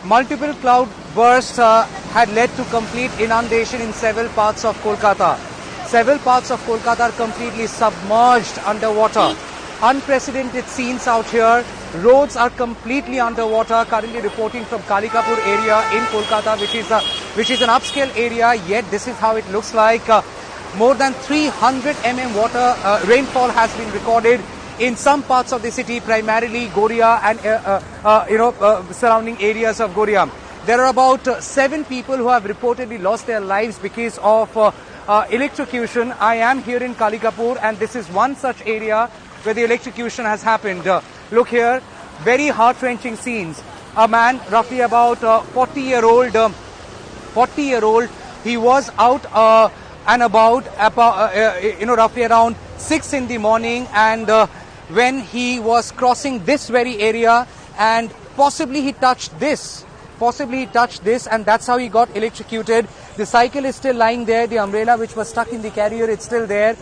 multiple cloud bursts had led to complete inundation in several parts of Kolkata. Several parts of Kolkata are completely submerged underwater. Unprecedented scenes out here. Roads are completely underwater. Currently reporting from Kalikapur area in Kolkata, which is an upscale area. Yet this is how it looks like. More than 300 mm rainfall has been recorded in some parts of the city, primarily Goria and surrounding areas of Goria. There are about 7 people who have reportedly lost their lives because of electrocution. I am here in Kalikapur, and this is one such area where the electrocution has happened. Look here, very heart-wrenching scenes. A man, roughly about 40-year-old, he was out and about, roughly around 6 in the morning, and when he was crossing this very area, and possibly he touched this, and that's how he got electrocuted. The cycle is still lying there. The umbrella which was stuck in the carrier, it's still there.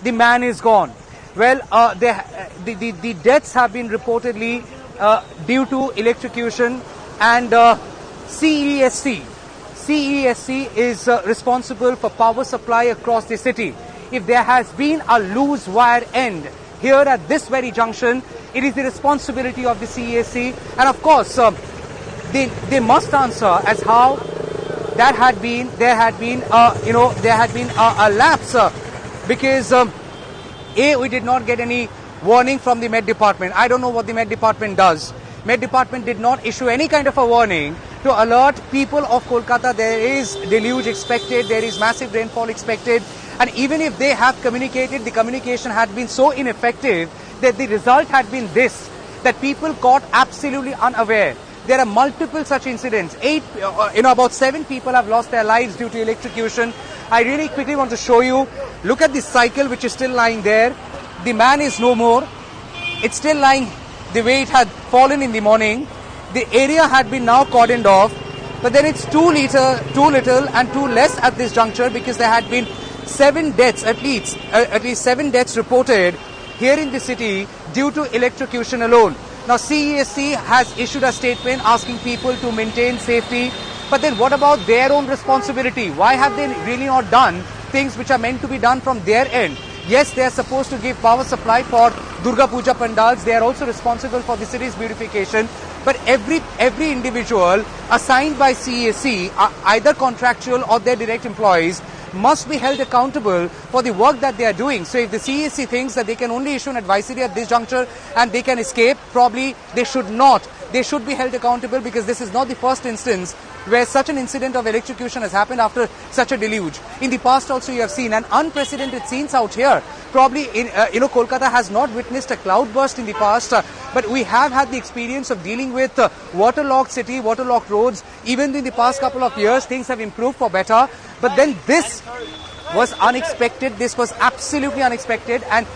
The man is gone. Well, the deaths have been reportedly due to electrocution, and CESC is responsible for power supply across the city. If there has been a loose wire end here at this very junction, it is the responsibility of the CESC, and of course they must answer as how there had been a lapse because we did not get any warning from the Met Department. I don't know what the Met Department does. Met Department did not issue any kind of a warning to alert people of Kolkata there is deluge expected, there is massive rainfall expected, and even if they have communicated, the communication had been so ineffective that the result had been this, that people caught absolutely unaware. There are multiple such incidents. About 7 people have lost their lives due to electrocution. I really quickly want to show you. Look at this cycle which is still lying there. The man is no more. It's still lying the way it had fallen in the morning. The area had been now cordoned off, but then it's too little and too less at this juncture because there had been 7 deaths, at least 7 deaths reported here in the city due to electrocution alone. Now CESC has issued a statement asking people to maintain safety, but then what about their own responsibility? Why have they really not done things which are meant to be done from their end? Yes, they are supposed to give power supply for Durga Puja pandals. They are also responsible for the city's beautification. But every individual assigned by CESC, either contractual or their direct employees, must be held accountable for the work that they are doing. So if the CESC thinks that they can only issue an advisory at this juncture and they can escape, probably they should not. They should be held accountable because this is not the first instance where such an incident of electrocution has happened after such a deluge. In the past also you have seen an unprecedented scenes out here. Probably Kolkata has not witnessed a cloud burst in the past, but we have had the experience of dealing with waterlogged city, waterlogged roads. Even in the past couple of years, things have improved for better. But then this was unexpected. This was absolutely unexpected, and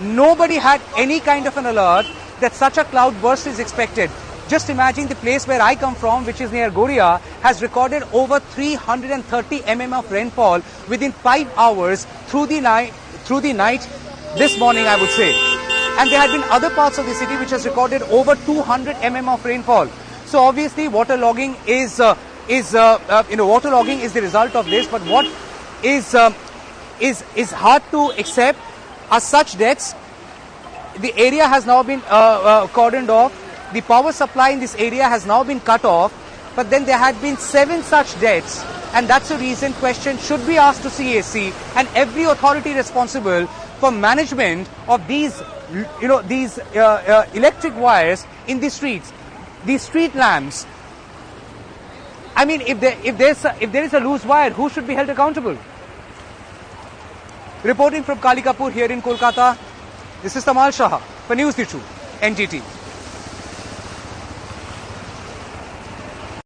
nobody had any kind of an alert that such a cloud burst is expected. Just imagine the place where I come from, which is near Goria, has recorded over 330 mm of rainfall within 5 hours through the night this morning, I would say. And there had been other parts of the city which has recorded over 200 mm of rainfall. So obviously waterlogging is the result of this. But what is hard to accept are such deaths. The area has now been cordoned off. The power supply in this area has now been cut off, but then there had been 7 such deaths, and that's the reason question should be asked to CESC and every authority responsible for management of these electric wires in the streets, these street lamps. I mean, if there is a loose wire, who should be held accountable? Reporting from Kalikapur here in Kolkata, this is Tamal Shah for News the Truth, NTT.